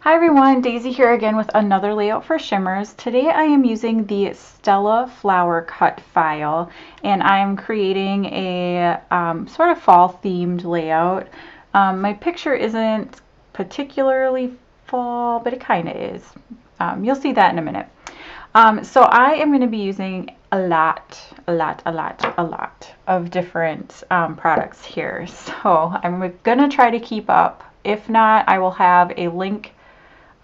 Hi everyone, Daisy here again with another layout for Shimmerz. Today I am using the Stella flower cut file and I'm creating a sort of fall themed layout. My picture isn't particularly fall, but it kind of is. You'll see that in a minute. So I am going to be using a lot of different products here. So I'm going to try to keep up. If not, I will have a link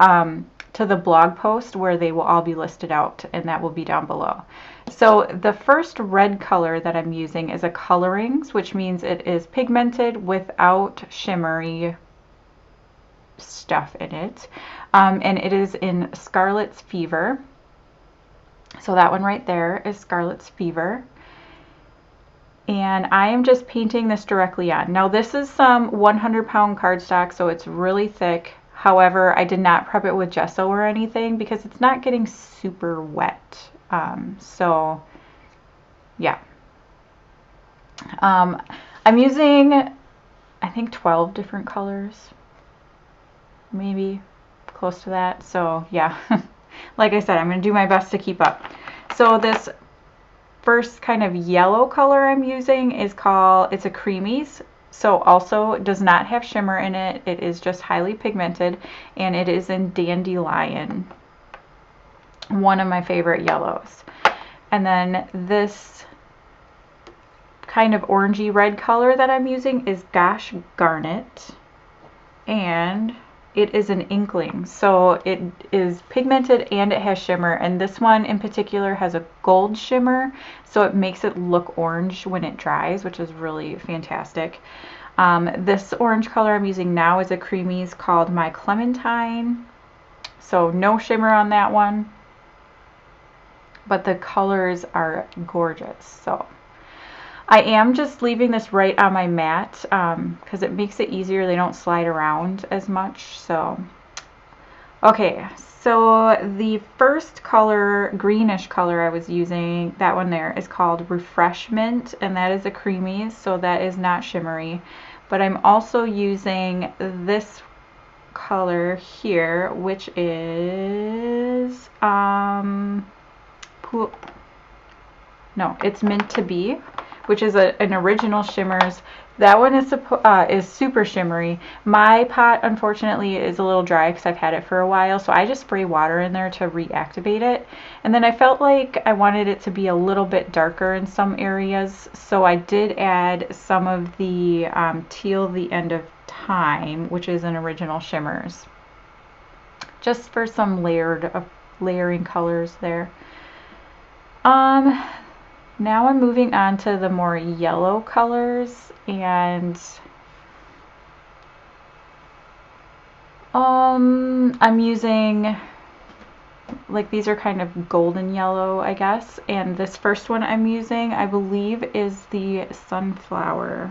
to the blog post where they will all be listed out, and that will be down below. So the first red color that I'm using is a colorings, which means it is pigmented without shimmery stuff in it. And it is in Scarlet's Fever. So that one right there is Scarlet's Fever. And I am just painting this directly on. Now this is some 100-pound cardstock, so it's really thick. However, I did not prep it with gesso or anything because it's not getting super wet. So yeah. I'm using, I think 12 different colors, maybe close to that. So yeah, like I said, I'm going to do my best to keep up. So this first kind of yellow color I'm using is it's a Creamies. So also does not have shimmer in it. It is just highly pigmented, and it is in Dandelion, one of my favorite yellows. And then this kind of orangey red color that I'm using is Gosh Garnet, and it is an Inkling. So it is pigmented and it has shimmer, and this one in particular has a gold shimmer, so it makes it look orange when it dries, which is really fantastic. This orange color I'm using now is a Creamies called My Clementine. So no shimmer on that one, but the colors are gorgeous. So I am just leaving this right on my mat because it makes it easier. They don't slide around as much. So okay, so the first color, greenish color I was using, that one there is called Refreshment, and that is a Creamies, so that is not shimmery. But I'm also using this color here, which is it's Meant to Be, which is an original Shimmerz. That one is super shimmery. My pot, unfortunately, is a little dry because I've had it for a while, so I just spray water in there to reactivate it. And then I felt like I wanted it to be a little bit darker in some areas, so I did add some of the Teal the End of Time, which is an original Shimmerz, just for some layering colors there. Now I'm moving on to the more yellow colors, and I'm using, like, these are kind of golden yellow, I guess, and this first one I'm using, I believe, is the Sunflower.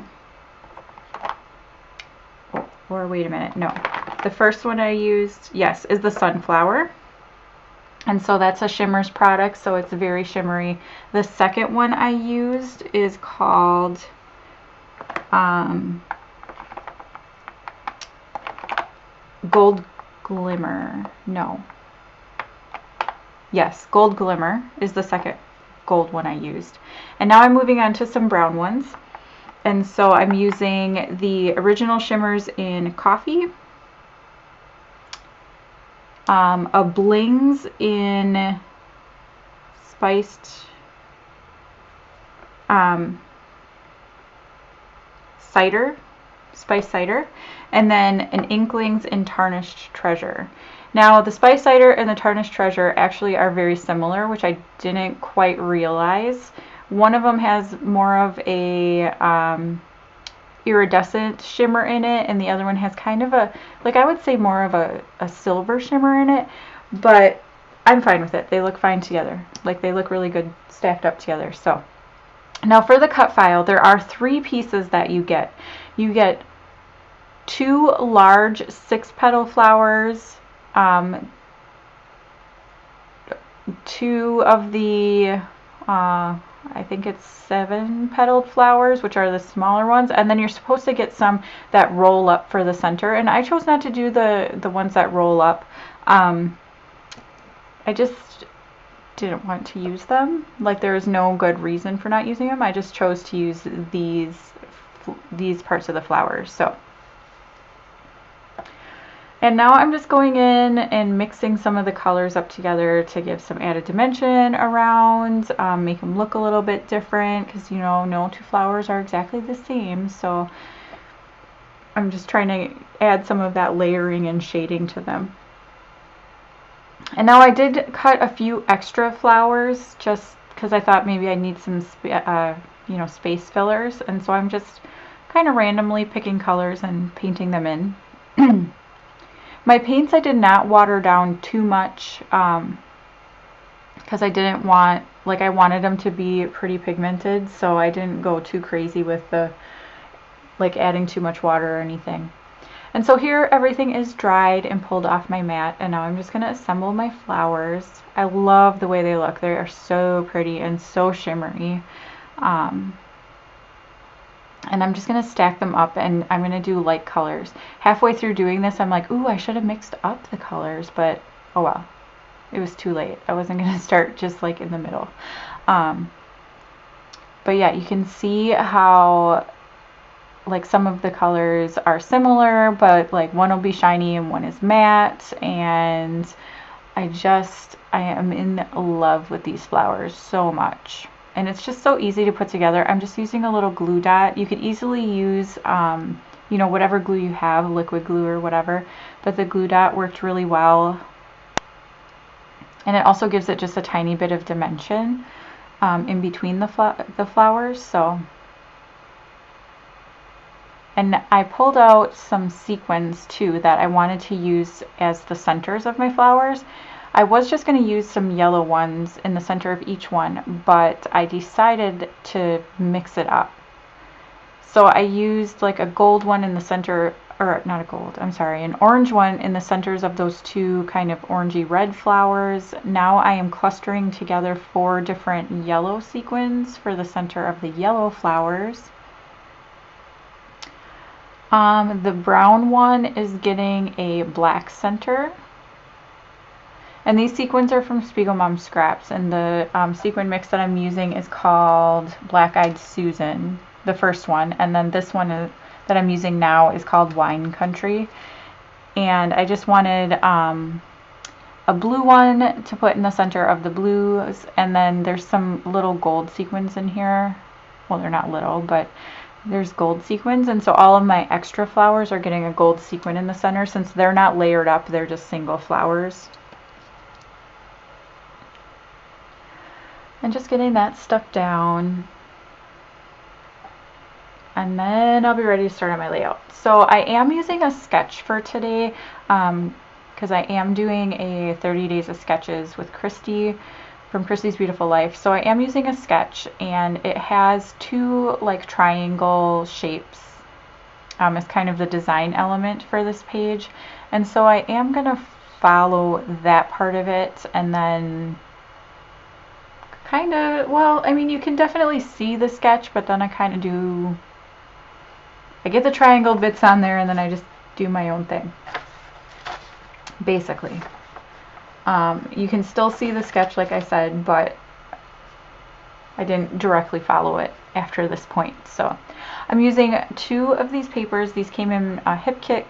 Oh, or wait a minute, no. The first one I used, yes, is the Sunflower. And so that's a Shimmerz product, so it's very shimmery. The second one I used is called Gold Glimmer. No. Yes, Gold Glimmer is the second gold one I used. And now I'm moving on to some brown ones. And so I'm using the original Shimmerz in Coffee, a Blings in Spiced Spiced Cider, and then an Inklings in Tarnished Treasure. Now the Spiced Cider and the Tarnished Treasure actually are very similar, which I didn't quite realize. One of them has more of a iridescent shimmer in it, and the other one has kind of a, like, I would say more of a silver shimmer in it, but I'm fine with it. They look fine together. Like, they look really good stacked up together. So now for the cut file, there are 3 pieces that you get. You get 2 large 6-petal flowers, 2 of the I I think it's 7-petaled flowers, which are the smaller ones, and then you're supposed to get some that roll up for the center, and I chose not to do the ones that roll up. I just didn't want to use them. Like, there is no good reason for not using them. I just chose to use these parts of the flowers. So, and now I'm just going in and mixing some of the colors up together to give some added dimension around, make them look a little bit different, because, you know, no two flowers are exactly the same. So I'm just trying to add some of that layering and shading to them. And now I did cut a few extra flowers just because I thought maybe I need some you know, space fillers, and so I'm just kind of randomly picking colors and painting them in. My paints I did not water down too much because I didn't want, like, I wanted them to be pretty pigmented, so I didn't go too crazy with the, like, adding too much water or anything. And so here everything is dried and pulled off my mat, and now I'm just going to assemble my flowers. I love the way they look. They are so pretty and so shimmery. And I'm just going to stack them up, and I'm going to do light colors. Halfway through doing this, I'm like, ooh, I should have mixed up the colors, but oh well. It was too late. I wasn't going to start just like in the middle. But yeah, you can see how, like, some of the colors are similar, but like one will be shiny and one is matte, and I am in love with these flowers so much. And it's just so easy to put together. I'm just using a little glue dot. You could easily use, you know, whatever glue you have, liquid glue or whatever, but the glue dot worked really well. And it also gives it just a tiny bit of dimension in between the flowers. So, and I pulled out some sequins too that I wanted to use as the centers of my flowers. I was just going to use some yellow ones in the center of each one, but I decided to mix it up. So I used like a gold one in the center, or not a gold, I'm sorry, an orange one in the centers of those two kind of orangey red flowers. Now I am clustering together 4 different yellow sequins for the center of the yellow flowers. The brown one is getting a black center. And these sequins are from Spiegelmom Scraps, and the sequin mix that I'm using is called Black Eyed Susan, the first one, and then this one that I'm using now is called Wine Country. And I just wanted a blue one to put in the center of the blues, and then there's some little gold sequins in here. Well, they're not little, but there's gold sequins, and so all of my extra flowers are getting a gold sequin in the center. Since they're not layered up, they're just single flowers. And just getting that stuff down, and then I'll be ready to start on my layout. So I am using a sketch for today because I am doing a 30 days of sketches with Christy from Christy's Beautiful Life. So I am using a sketch, and it has 2 like triangle shapes as kind of the design element for this page. And so I am going to follow that part of it, and then kind of, well, I mean, you can definitely see the sketch, but then I kind of I get the triangle bits on there, and then I just do my own thing, basically. You can still see the sketch, like I said, but I didn't directly follow it after this point. So I'm using 2 of these papers. These came in a Hip Kit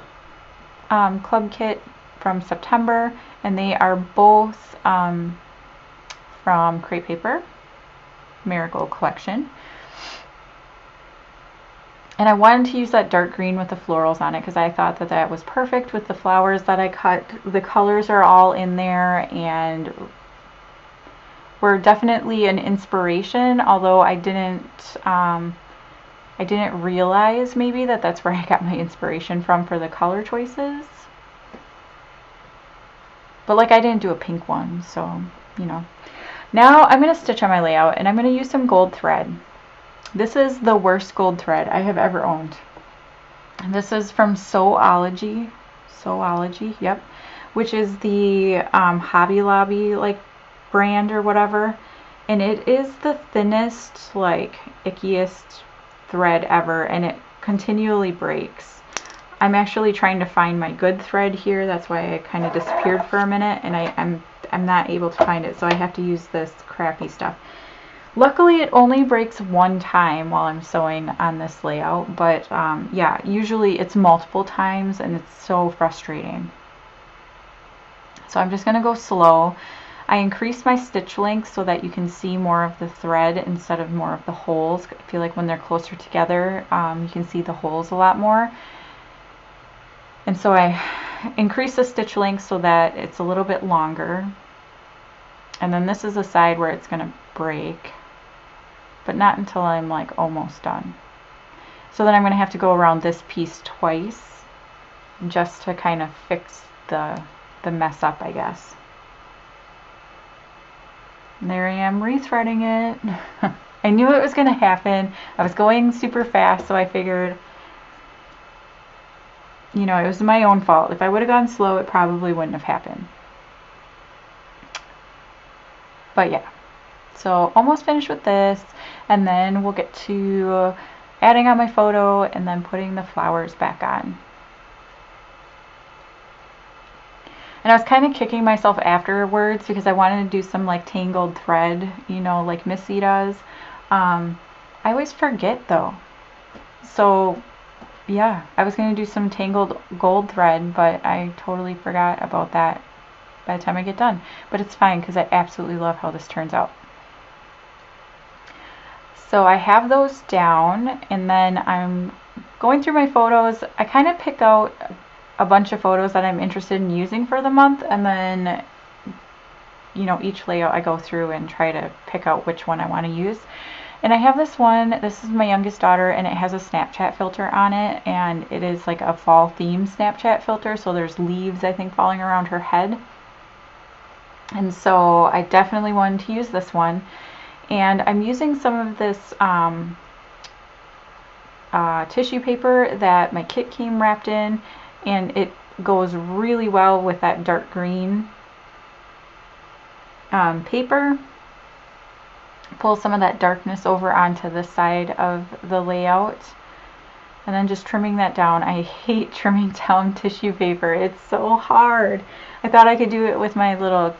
club kit from September, and they are both from Crepe Paper Marigold collection. And I wanted to use that dark green with the florals on it because I thought that that was perfect with the flowers that I cut. The colors are all in there and were definitely an inspiration, although I didn't realize maybe that that's where I got my inspiration from for the color choices. But like, I didn't do a pink one, so, you know. Now I'm going to stitch on my layout, and I'm going to use some gold thread. This is the worst gold thread I have ever owned. And this is from Sewology, yep, which is the Hobby Lobby like brand or whatever. And it is the thinnest, like, ickiest thread ever, and it continually breaks. I'm actually trying to find my good thread here. That's why I kind of disappeared for a minute, and I'm not able to find it, so I have to use this crappy stuff. Luckily, it only breaks one time while I'm sewing on this layout, but yeah, usually it's multiple times, and it's so frustrating. So I'm just going to go slow. I increase my stitch length so that you can see more of the thread instead of more of the holes. I feel like when they're closer together, you can see the holes a lot more. And so I increase the stitch length so that it's a little bit longer. And then this is a side where it's going to break, but not until I'm like almost done. So then I'm going to have to go around this piece twice just to kind of fix the mess up, I guess. And there I am rethreading it. I knew it was going to happen. I was going super fast, so I figured, you know, it was my own fault. If I would have gone slow, it probably wouldn't have happened. But yeah, so almost finished with this, and then we'll get to adding on my photo and then putting the flowers back on. And I was kind of kicking myself afterwards because I wanted to do some like tangled thread, you know, like Missy does. I always forget though. So yeah, I was going to do some tangled gold thread, but I totally forgot about that by the time I get done. But it's fine because I absolutely love how this turns out. So I have those down, and then I'm going through my photos. I kind of pick out a bunch of photos that I'm interested in using for the month, and then, you know, each layout I go through and try to pick out which one I want to use. And I have this one. This is my youngest daughter, and it has a Snapchat filter on it, and it is like a fall theme Snapchat filter, so there's leaves, I think, falling around her head. And so I definitely wanted to use this one. And I'm using some of this tissue paper that my kit came wrapped in, and it goes really well with that dark green paper. Pull some of that darkness over onto the side of the layout, and then just trimming that down. I hate trimming down tissue paper. It's so hard. I thought I could do it with my little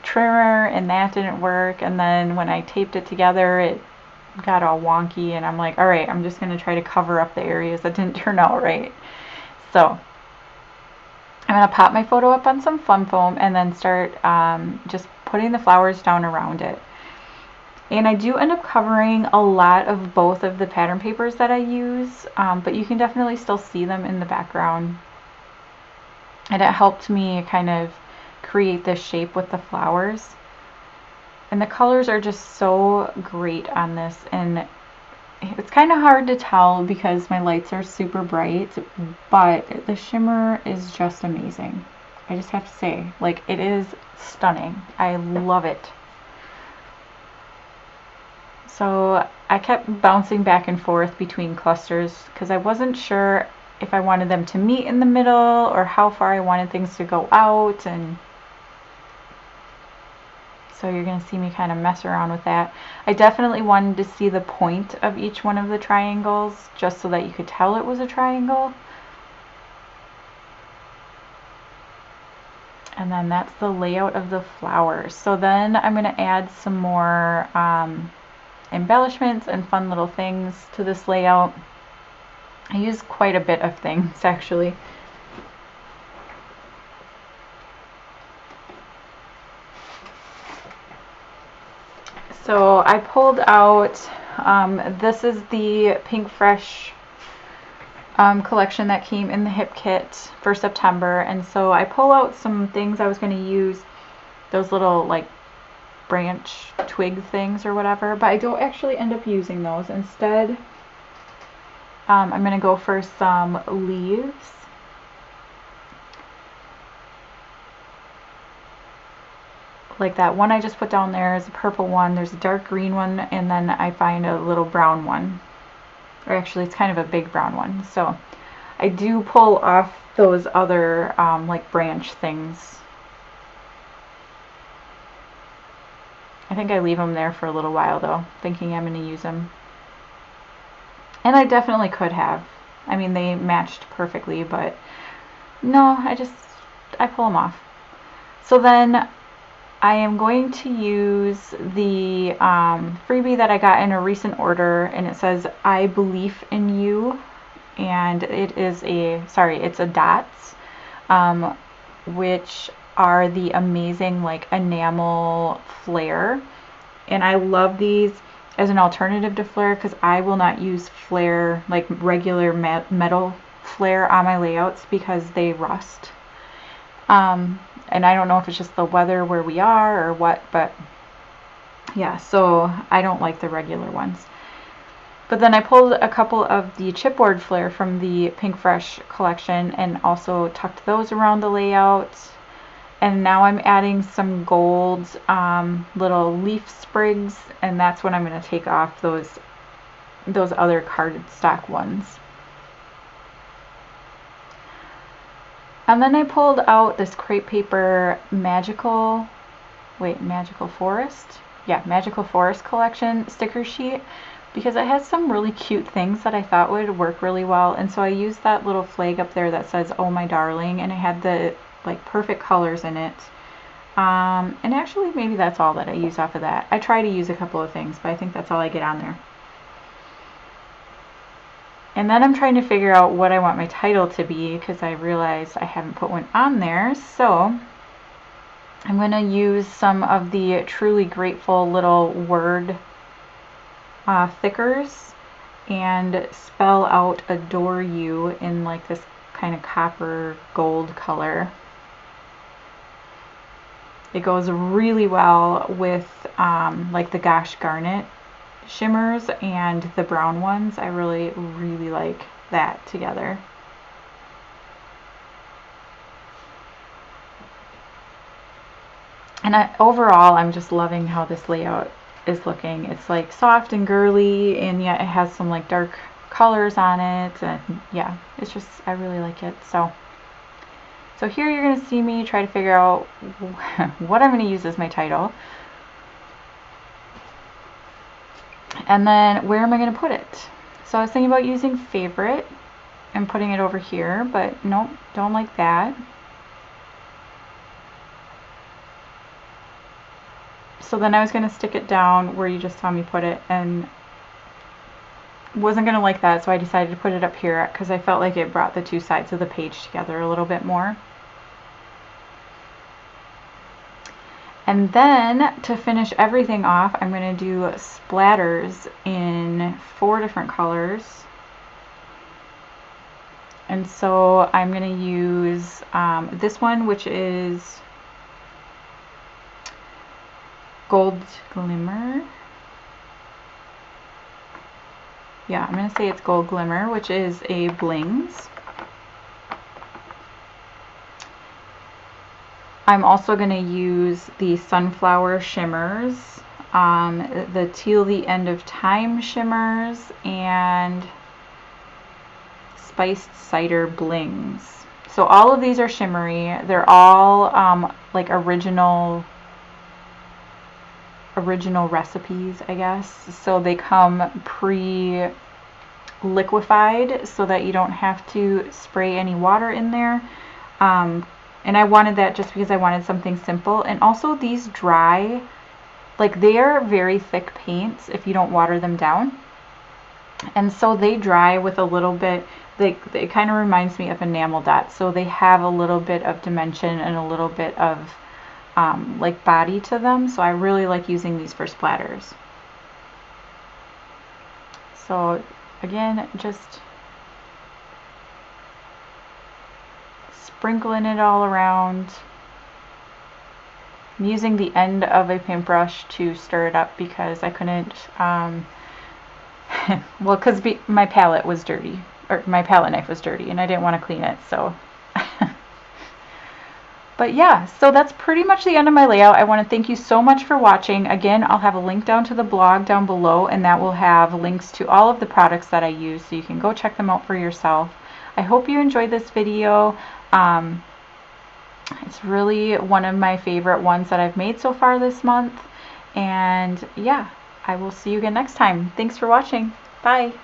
trimmer, and that didn't work, and then when I taped it together it got all wonky, and I'm like, alright, I'm just going to try to cover up the areas that didn't turn out right. So I'm going to pop my photo up on some fun foam and then start just putting the flowers down around it. And I do end up covering a lot of both of the pattern papers that I use, but you can definitely still see them in the background, and it helped me kind of create this shape with the flowers. And the colors are just so great on this, and it's kind of hard to tell because my lights are super bright, but the shimmer is just amazing. I just have to say, like, it is stunning. I love it. So I kept bouncing back and forth between clusters because I wasn't sure if I wanted them to meet in the middle or how far I wanted things to go out, and so you're going to see me kind of mess around with that. I definitely wanted to see the point of each one of the triangles just so that you could tell it was a triangle. And then that's the layout of the flowers. So then I'm going to add some more embellishments and fun little things to this layout. I use quite a bit of things actually. So I pulled out, this is the Pink Fresh collection that came in the hip kit for September, and so I pull out some things I was going to use, those little like branch twig things or whatever, but I don't actually end up using those. Instead, I'm going to go for some leaves. Like that one I just put down there is a purple one, there's a dark green one, and then I find a little brown one. Or actually it's kind of a big brown one. So I do pull off those other like branch things. I think I leave them there for a little while though, thinking I'm going to use them. And I definitely could have. I mean, they matched perfectly, but no, I pull them off. So then I am going to use the freebie that I got in a recent order, and it says, I believe in you. And it is it's a dots, which are the amazing like enamel flare. And I love these as an alternative to flare because I will not use flare, like regular metal flare on my layouts because they rust. And I don't know if it's just the weather where we are or what, but yeah, so I don't like the regular ones. But then I pulled a couple of the chipboard flare from the Pink Fresh collection and also tucked those around the layout. And now I'm adding some gold little leaf sprigs, and that's when I'm going to take off those other cardstock ones. And then I pulled out this crepe paper Magical Forest? Yeah, Magical Forest collection sticker sheet because it has some really cute things that I thought would work really well. And so I used that little flag up there that says, "Oh my darling," and it had the like perfect colors in it. And actually maybe that's all that I use off of that. I try to use a couple of things, but I think that's all I get on there. And then I'm trying to figure out what I want my title to be because I realized I haven't put one on there. So I'm going to use some of the Truly Grateful little word thickers and spell out adore you in like this kind of copper gold color. It goes really well with like the Gosh Garnet shimmers and the brown ones. I really like that together. And overall, I'm just loving how this layout is looking. It's like soft and girly, and yet it has some like dark colors on it, and yeah, it's just, I really like it. So here you're going to see me try to figure out what I'm going to use as my title. And then where am I going to put it? So I was thinking about using favorite and putting it over here, but nope, don't like that. So then I was going to stick it down where you just saw me put it, and wasn't going to like that, so I decided to put it up here because I felt like it brought the two sides of the page together a little bit more. And then to finish everything off, I'm going to do splatters in 4 different colors. And so I'm going to use this one, which is Gold Glimmer. Yeah, I'm going to say it's Gold Glimmer, which is a Blings. I'm also going to use the Sunflower Shimmerz, the Teal the End of Time Shimmerz, and Spiced Cider Blings. So all of these are shimmery. They're all like original recipes, I guess. So they come pre-liquefied so that you don't have to spray any water in there. And I wanted that just because I wanted something simple. And also these dry, like they are very thick paints if you don't water them down. And so they dry with a little bit, it kind of reminds me of enamel dots. So they have a little bit of dimension and a little bit of like body to them. So I really like using these for splatters. So again, just sprinkling it all around. I'm using the end of a paintbrush to stir it up because I couldn't, well, because my palette was dirty, or my palette knife was dirty, and I didn't want to clean it, so. But yeah, so that's pretty much the end of my layout. I want to thank you so much for watching. Again, I'll have a link down to the blog down below, and that will have links to all of the products that I use, so you can go check them out for yourself. I hope you enjoyed this video. It's really one of my favorite ones that I've made so far this month, And yeah, I will see you again next time. Thanks for watching. Bye.